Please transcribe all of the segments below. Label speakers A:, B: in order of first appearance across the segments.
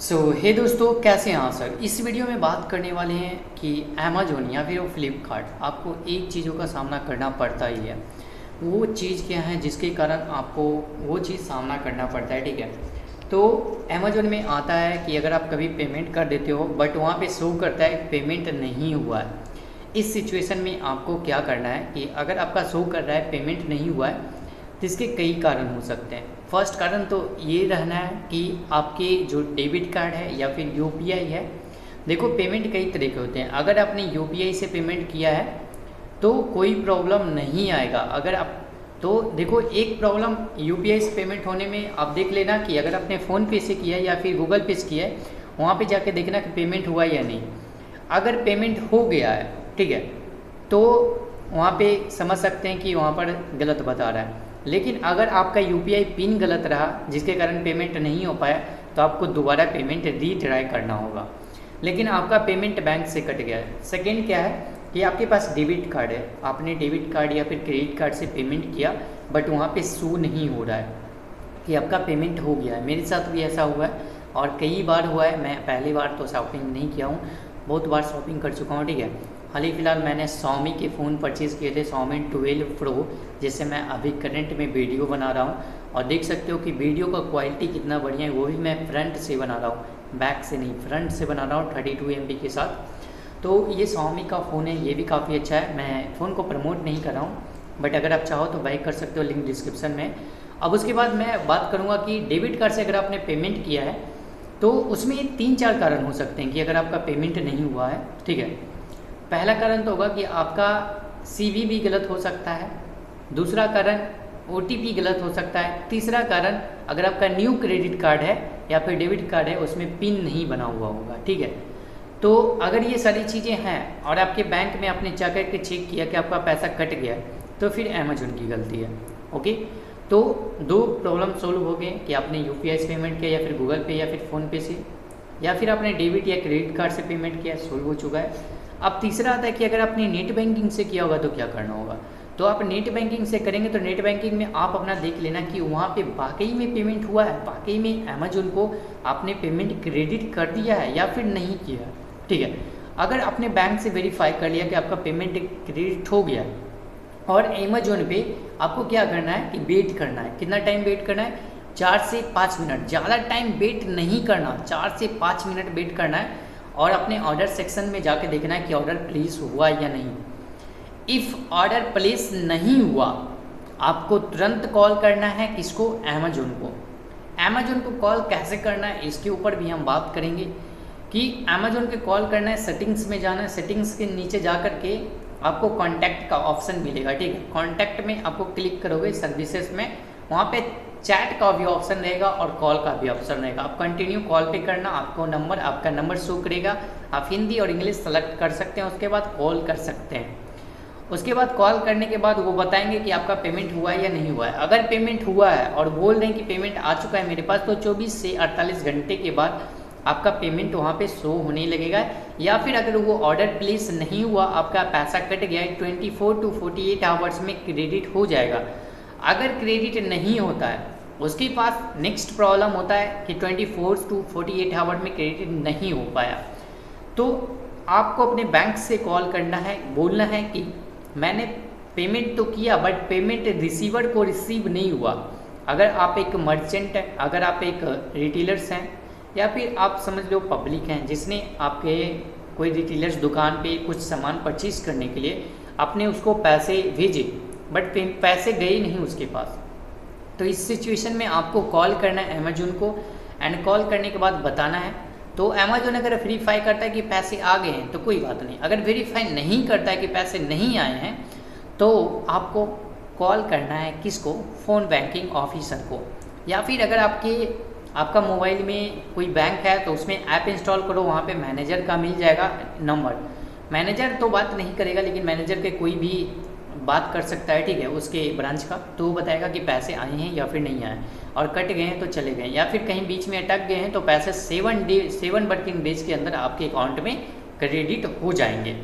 A: हे दोस्तों, कैसे हैं आप सर। इस वीडियो में बात करने वाले हैं कि अमेजोन या फिर फ्लिपकार्ट आपको एक चीज़ों का सामना करना पड़ता ही है। वो चीज़ क्या है जिसके कारण आपको वो चीज़ सामना करना पड़ता है, ठीक है। तो अमेजोन में आता है कि अगर आप कभी पेमेंट कर देते हो बट वहाँ पे शो करता है पेमेंट नहीं हुआ है। इस सिचुएशन में आपको क्या करना है कि अगर आपका शो कर रहा है पेमेंट नहीं हुआ है तो इसके कई कारण हो सकते हैं। फर्स्ट कारण तो ये रहना है कि आपके जो डेबिट कार्ड है या फिर यूपीआई है। देखो, पेमेंट कई तरह के होते हैं। अगर आपने यूपीआई से पेमेंट किया है तो कोई प्रॉब्लम नहीं आएगा। अगर आप तो देखो, एक प्रॉब्लम यूपीआई से पेमेंट होने में आप देख लेना कि अगर आपने फ़ोनपे से किया है या फिर गूगल पे से किया है, वहाँ पे जाके देखना कि पेमेंट हुआ या नहीं। अगर पेमेंट हो गया है, ठीक है, तो वहाँ पे समझ सकते हैं कि वहाँ पर गलत बता रहा है। लेकिन अगर आपका यूपीआई पिन गलत रहा जिसके कारण पेमेंट नहीं हो पाया तो आपको दोबारा पेमेंट रीट्राई करना होगा। लेकिन आपका पेमेंट बैंक से कट गया है। सेकेंड क्या है कि आपके पास डेबिट कार्ड है, आपने डेबिट कार्ड या फिर क्रेडिट कार्ड से पेमेंट किया बट वहाँ पे शो नहीं हो रहा है कि आपका पेमेंट हो गया है। मेरे साथ भी ऐसा हुआ है और कई बार हुआ है। मैं पहली बार तो शॉपिंग नहीं किया हूँ, बहुत बार शॉपिंग कर चुका हूँ, ठीक है। हाल ही फिलहाल मैंने Xiaomi के फ़ोन परचेज़ किए थे, Xiaomi 12 Pro, जिससे मैं अभी करंट में वीडियो बना रहा हूँ। और देख सकते हो कि वीडियो का क्वालिटी कितना बढ़िया है। वो भी मैं फ्रंट से बना रहा हूँ, बैक से नहीं, फ्रंट से बना रहा हूँ 32 MB के साथ। तो ये Xiaomi का फ़ोन है, ये भी काफ़ी अच्छा है। मैं फ़ोन को प्रमोट नहीं कर रहा हूँ बट अगर आप चाहो तो बाय कर सकते हो, लिंक डिस्क्रिप्शन में। अब उसके बाद मैं बात करूँगा कि डेबिट कार्ड से अगर आपने पेमेंट किया है तो उसमें 3-4 कारण हो सकते हैं कि अगर आपका पेमेंट नहीं हुआ है, ठीक है। पहला कारण तो होगा कि आपका सीवीवी गलत हो सकता है। दूसरा कारण ओटीपी गलत हो सकता है। तीसरा कारण अगर आपका न्यू क्रेडिट कार्ड है या फिर डेबिट कार्ड है उसमें पिन नहीं बना हुआ होगा, ठीक है। तो अगर ये सारी चीज़ें हैं और आपके बैंक में आपने जा कर के चेक किया कि आपका पैसा कट गया तो फिर अमेजोन की गलती है, ओके। तो दो प्रॉब्लम सोल्व हो गए कि आपने यूपीआई से पेमेंट किया या फिर गूगल पे या फिर फ़ोनपे से, या फिर आपने डेबिट या क्रेडिट कार्ड से पेमेंट किया, सोल्व हो चुका है। अब तीसरा आता है कि अगर आपने नेट बैंकिंग से किया होगा तो क्या करना होगा। तो आप नेट बैंकिंग से करेंगे तो नेट बैंकिंग में आप अपना देख लेना कि वहाँ पे वाकई में पेमेंट हुआ है, वाकई में अमेजोन को आपने पेमेंट क्रेडिट कर दिया है या फिर नहीं किया है, ठीक है। अगर आपने बैंक से वेरीफाई कर लिया कि आपका पेमेंट क्रेडिट हो गया और अमेजोन पे आपको क्या करना है कि वेट करना है। कितना टाइम वेट करना है? 4 से 5 मिनट, ज़्यादा टाइम वेट नहीं करना, 4 से 5 मिनट वेट करना है और अपने ऑर्डर सेक्शन में जाके देखना है कि ऑर्डर प्लेस हुआ या नहीं। इफ़ ऑर्डर प्लेस नहीं हुआ आपको तुरंत कॉल करना है, किसको? अमेजोन को। अमेजोन को कॉल कैसे करना है इसके ऊपर भी हम बात करेंगे कि अमेजोन के कॉल करना है, सेटिंग्स में जाना है, सेटिंग्स के नीचे जा कर के आपको कॉन्टैक्ट का ऑप्शन मिलेगा, ठीक है। कॉन्टैक्ट में आपको क्लिक करोगे सर्विसेज में, वहाँ पे चैट का भी ऑप्शन रहेगा और कॉल का भी ऑप्शन रहेगा। आप कंटिन्यू कॉल पे करना, आपको आपका नंबर शो करेगा। आप हिंदी और इंग्लिश सेलेक्ट कर सकते हैं, उसके बाद कॉल कर सकते हैं। उसके बाद कॉल करने के बाद वो बताएंगे कि आपका पेमेंट हुआ है या नहीं हुआ है। अगर पेमेंट हुआ है और बोल रहे हैं कि पेमेंट आ चुका है मेरे पास, तो 24 से 48 घंटे के बाद आपका पेमेंट वहाँ पे शो होने लगेगा। या फिर अगर वो ऑर्डर प्लेस नहीं हुआ, आपका पैसा कट गया है, 24 to 48 आवर्स में क्रेडिट हो जाएगा। अगर क्रेडिट नहीं होता है उसके पास नेक्स्ट प्रॉब्लम होता है कि 24 to 48 आवर में क्रेडिट नहीं हो पाया, तो आपको अपने बैंक से कॉल करना है, बोलना है कि मैंने पेमेंट तो किया बट पेमेंट रिसीवर को रिसीव नहीं हुआ। अगर आप एक मर्चेंट हैं, अगर आप एक रिटेलर्स हैं या फिर आप समझ लो पब्लिक हैं जिसने आपके कोई रिटेलर्स दुकान पे कुछ सामान परचेज करने के लिए आपने उसको पैसे भेजे बट पैसे गए नहीं उसके पास, तो इस सिचुएशन में आपको कॉल करना है अमेजोन को एंड कॉल करने के बाद बताना है। तो अमेजोन अगर वेरीफाई करता है कि पैसे आ गए हैं तो कोई बात नहीं, अगर वेरीफाई नहीं करता है कि पैसे नहीं आए हैं तो आपको कॉल करना है किसको? फ़ोन बैंकिंग ऑफिसर को। या फिर अगर आपका मोबाइल में कोई बैंक है तो उसमें ऐप इंस्टॉल करो, वहाँ पे मैनेजर का मिल जाएगा नंबर। मैनेजर तो बात नहीं करेगा लेकिन मैनेजर के कोई भी बात कर सकता है, ठीक है, उसके ब्रांच का, तो वो बताएगा कि पैसे आए हैं या फिर नहीं आए, और कट गए हैं तो चले गए, या फिर कहीं बीच में अटक गए हैं तो पैसे 7 वर्किंग डेज के अंदर आपके अकाउंट में क्रेडिट हो जाएंगे।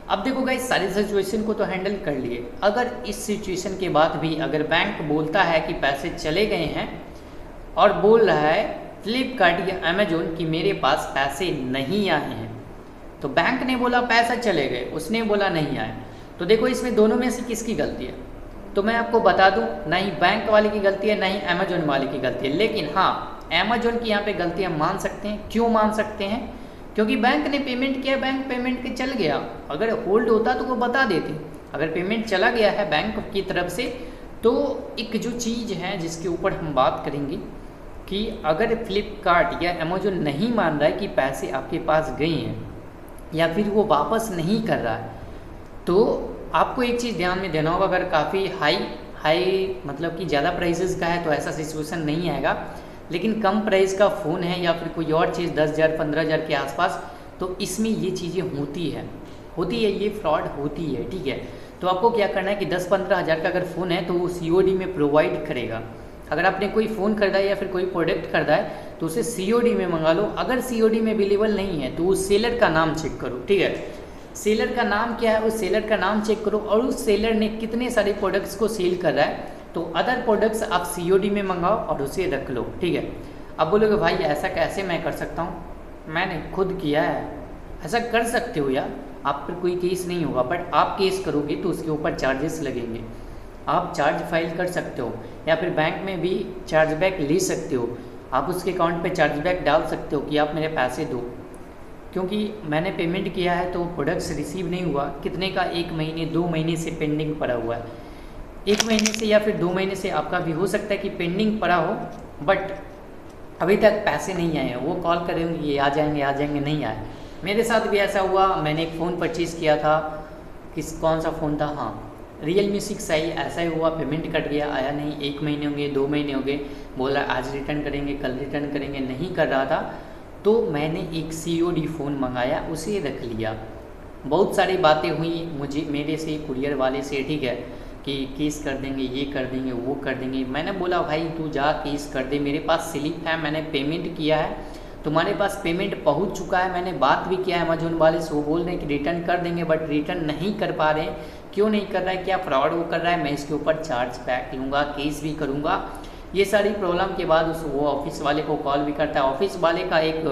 A: अब देखो गाइस, सारी सिचुएशन को तो हैंडल कर लिए। अगर इस सिचुएशन के बाद भी अगर बैंक बोलता है कि पैसे चले गए हैं और बोल रहा है फ्लिपकार्ट या अमेजोन कि मेरे पास पैसे नहीं आए हैं, तो बैंक ने बोला पैसा चले गए, उसने बोला नहीं आए। तो देखो इसमें दोनों में से किसकी गलती है? तो मैं आपको बता दूं, ना ही बैंक वाले की गलती है ना ही अमेजोन वाले की गलती है। लेकिन हाँ, अमेजोन की यहाँ पे गलती हम मान सकते हैं। क्यों मान सकते हैं? क्योंकि बैंक ने पेमेंट किया, बैंक पेमेंट के चल गया। अगर होल्ड होता तो वो बता देती। अगर पेमेंट चला गया है बैंक की तरफ से, तो एक जो चीज़ है जिसके ऊपर हम बात करेंगे कि अगर फ्लिपकार्ट या अमेजोन नहीं मान रहा है कि पैसे आपके पास गए हैं या फिर वो वापस नहीं कर रहा है, तो आपको एक चीज़ ध्यान में देना होगा। अगर काफ़ी हाई मतलब कि ज़्यादा प्राइसेस का है तो ऐसा सिचुएशन नहीं आएगा, लेकिन कम प्राइस का फ़ोन है या फिर कोई और चीज़ 10,000 15,000 के आसपास, तो इसमें ये चीज़ें होती है, ये फ्रॉड होती है। ठीक है, तो आपको क्या करना है कि 10-15 हज़ार का अगर फ़ोन है तो वो COD में प्रोवाइड करेगा। अगर आपने कोई फ़ोन खरीदा है या फिर कोई प्रोडक्ट खरीदा है तो उसे COD में मंगा लो। अगर COD में अवेलेबल नहीं है तो उस सेलर का नाम चेक करो। ठीक है, सेलर का नाम क्या है, उस सेलर का नाम चेक करो और उस सेलर ने कितने सारे प्रोडक्ट्स को सेल कर रहा है, तो अदर प्रोडक्ट्स आप COD में मंगाओ और उसे रख लो। ठीक है, अब बोलोगे भाई ऐसा कैसे मैं कर सकता हूँ, मैंने खुद किया है। ऐसा कर सकते हो यार, आप पर कोई केस नहीं होगा, बट आप केस करोगे तो उसके ऊपर चार्जेस लगेंगे। आप चार्ज फाइल कर सकते हो या फिर बैंक में भी चार्जबैक ले सकते हो। आप उसके अकाउंट पे चार्जबैक डाल सकते हो कि आप मेरे पैसे दो, क्योंकि मैंने पेमेंट किया है तो प्रोडक्ट्स रिसीव नहीं हुआ। कितने का? 1 महीने 2 महीने से पेंडिंग पड़ा हुआ है। 1 महीने से या फिर 2 महीने से आपका भी हो सकता है कि पेंडिंग पड़ा हो, बट अभी तक पैसे नहीं आए हैं। वो कॉल करेंगे ये आ जाएंगे, नहीं आए। मेरे साथ भी ऐसा हुआ। मैंने एक फ़ोन परचेज़ किया था, कौन सा फ़ोन था, हाँ Realme 6i। ऐसा ही हुआ, पेमेंट कट गया, आया नहीं। 1 महीने हो गए, 2 महीने हो गए, बोला आज रिटर्न करेंगे, कल रिटर्न करेंगे, नहीं कर रहा था। तो मैंने एक COD फ़ोन मंगाया, उसे रख लिया। बहुत सारी बातें हुई मुझे मेरे से, कुरियर वाले से, ठीक है, कि केस कर देंगे, ये कर देंगे, वो कर देंगे। मैंने बोला भाई तू जा केस कर दे, मेरे पास स्लिप है, मैंने पेमेंट किया है, तुम्हारे पास पेमेंट पहुंच चुका है। मैंने बात भी किया है अमेजोन वाले से, वो बोल रहे हैं कि रिटर्न कर देंगे, बट रिटर्न नहीं कर पा रहे हैं। क्यों नहीं कर रहा है? क्या फ्रॉड वो कर रहा है? मैं इसके ऊपर चार्ज बैक लूँगा, केस भी करूँगा। ये सारी प्रॉब्लम के बाद वो ऑफिस वाले को कॉल भी करता है। ऑफिस वाले का एक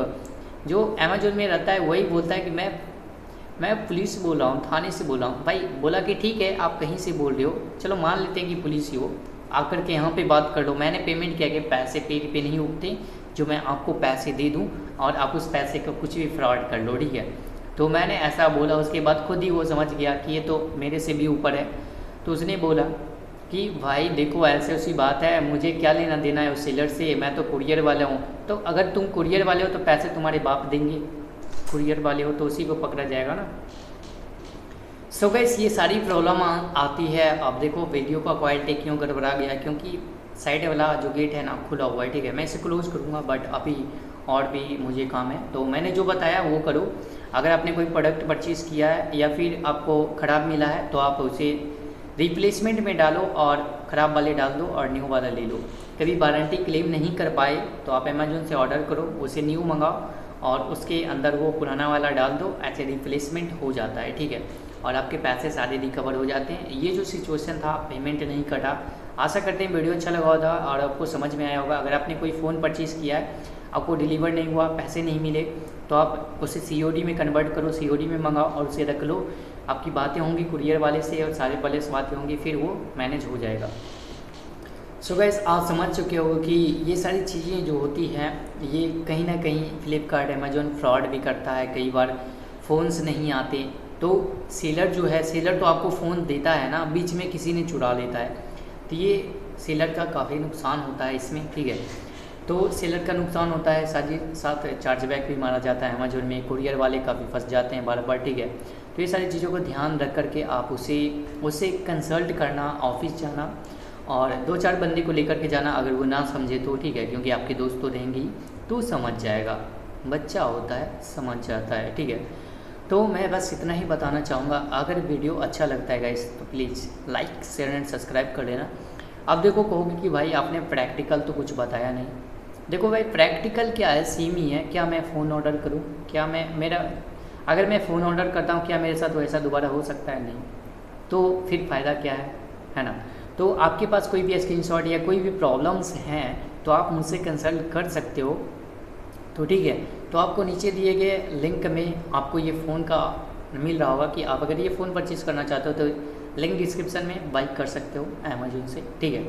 A: जो अमेजोन में रहता है वही बोलता है कि मैं पुलिस बोल रहा हूँ, थाने से बोल रहा हूँ। भाई बोला कि ठीक है आप कहीं से बोल रहे हो, चलो मान लेते हैं कि पुलिस ही हो, आकर के यहाँ पे बात कर लो। मैंने पेमेंट किया कि पैसे पेड पे नहीं उठते, जो मैं आपको पैसे दे दूँ और आप उस पैसे का कुछ भी फ्रॉड कर लो, ठीक है। तो मैंने ऐसा बोला, उसके बाद खुद ही वो समझ गया कि ये तो मेरे से भी ऊपर है। तो उसने बोला कि भाई देखो ऐसे उसी बात है, मुझे क्या लेना देना है उस सेलर से, मैं तो कुरियर वाला हूँ। तो अगर तुम कुरियर वाले हो तो पैसे तुम्हारे बाप देंगे, कुरियर वाले हो तो उसी को पकड़ा जाएगा ना। सो गाइस ये सारी प्रॉब्लम आती है। अब देखो वीडियो का क्वालिटी क्यों गड़बड़ा गया, क्योंकि साइड वाला जो गेट है ना खुला हुआ है, ठीक है। मैं इसे क्लोज करूँगा, बट अभी और भी मुझे काम है। तो मैंने जो बताया वो करो। अगर आपने कोई प्रोडक्ट परचेज़ किया है या फिर आपको ख़राब मिला है तो आप उसे रिप्लेसमेंट में डालो और ख़राब वाले डाल दो और न्यू वाला ले लो। कभी वारंटी क्लेम नहीं कर पाए तो आप अमेजोन से ऑर्डर करो, उसे न्यू मंगाओ और उसके अंदर वो पुराना वाला डाल दो, ऐसे रिप्लेसमेंट हो जाता है, ठीक है। और आपके पैसे सारे रिकवर हो जाते हैं। ये जो सिचुएशन था, पेमेंट नहीं कटा। आशा करते हैं वीडियो अच्छा लगा होगा और आपको समझ में आया होगा। अगर आपने कोई फ़ोन परचेज़ किया है, आपको डिलीवर नहीं हुआ, पैसे नहीं मिले, तो आप उसे COD में कन्वर्ट करो, COD में मंगाओ और उसे रख लो। आपकी बातें होंगी कुरियर वाले से और सारे वाले से बातें होंगी, फिर वो मैनेज हो जाएगा। सो गाइस आप समझ चुके हो कि ये सारी चीज़ें जो होती हैं ये कहीं ना कहीं फ्लिपकार्ट अमेजोन फ्रॉड भी करता है। कई बार फ़ोन्स नहीं आते तो सेलर जो है, सेलर तो आपको फ़ोन देता है ना, बीच में किसी ने चुरा लेता है, तो ये सेलर का काफ़ी नुकसान होता है इसमें, ठीक है। तो सेलर का नुकसान होता है, साथ चार्जबैक भी मारा जाता है अमेजोन में। कुरियर वाले काफ़ी फंस जाते हैं बार बार, ठीक है। तो ये सारी चीज़ों को ध्यान रख करके आप उसे कंसल्ट करना, ऑफिस जाना और 2-4 बंदे को लेकर के जाना। अगर वो ना समझे तो ठीक है, क्योंकि आपके दोस्त तो रहेंगे तो समझ जाएगा, बच्चा होता है समझ जाता है, ठीक है। तो मैं बस इतना ही बताना चाहूँगा। अगर वीडियो अच्छा लगता है गाइस तो please like share and subscribe कर लेना। अब देखो कहोगे कि भाई आपने प्रैक्टिकल तो कुछ बताया नहीं। देखो भाई प्रैक्टिकल क्या है, सेम ही है। क्या मैं फ़ोन ऑर्डर करूँ, क्या अगर मैं फ़ोन ऑर्डर करता हूँ क्या मेरे साथ वैसा दोबारा हो सकता है? नहीं। तो फिर फ़ायदा क्या है ना। तो आपके पास कोई भी स्क्रीनशॉट या कोई भी प्रॉब्लम्स हैं तो आप मुझसे कंसल्ट कर सकते हो। तो ठीक है, तो आपको नीचे दिए गए लिंक में आपको ये फ़ोन का मिल रहा होगा कि आप अगर ये फ़ोन परचेज़ करना चाहते हो तो लिंक डिस्क्रिप्शन में बाई कर सकते हो अमेजोन से, ठीक है।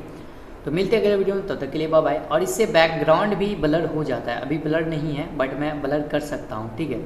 A: तो मिलते हैं अगले वीडियो में, तब तक के लिए बाय बाय। और इससे बैकग्राउंड भी ब्लर हो जाता है, अभी ब्लर नहीं है बट मैं ब्लर कर सकता हूँ, ठीक है।